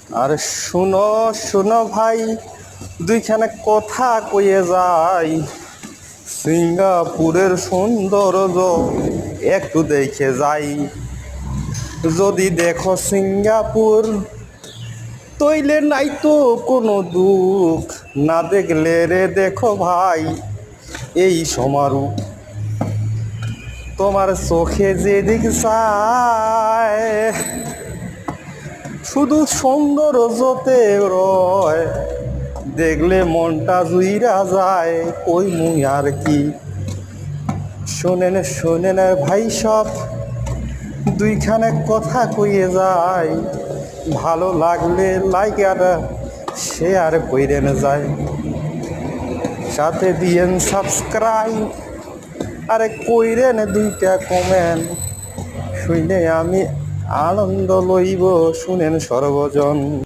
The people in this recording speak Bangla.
আর শুনো শুনো ভাই, দুইখানে কথা কয়ে যাই। সিঙ্গাপুরের সৌন্দর্য একটু দেখে যাই। যদি দেখো সিঙ্গাপুর, তইলে নাই তো কোনো দুঃখ। না দেখলে রে দেখো ভাই এই সমারোহ। তোমার চোখে যেদিক চায় শুধু সৌন্দর্যতে রয়। দেখলে মনটা জুইরা যায়, কই মুই আর কি। শোনেন শোনেন ভাই সব, দুইখানে কথা কইয়ে যায়। ভালো লাগলে লাইক আর শেয়ার কইরেন যায়, সাথে দিয়েন সাবস্ক্রাইব, আরে কইরেন দুইটা কমেন্ট। শুনে আমি আনন্দ লইব, শুনেন সর্বজন।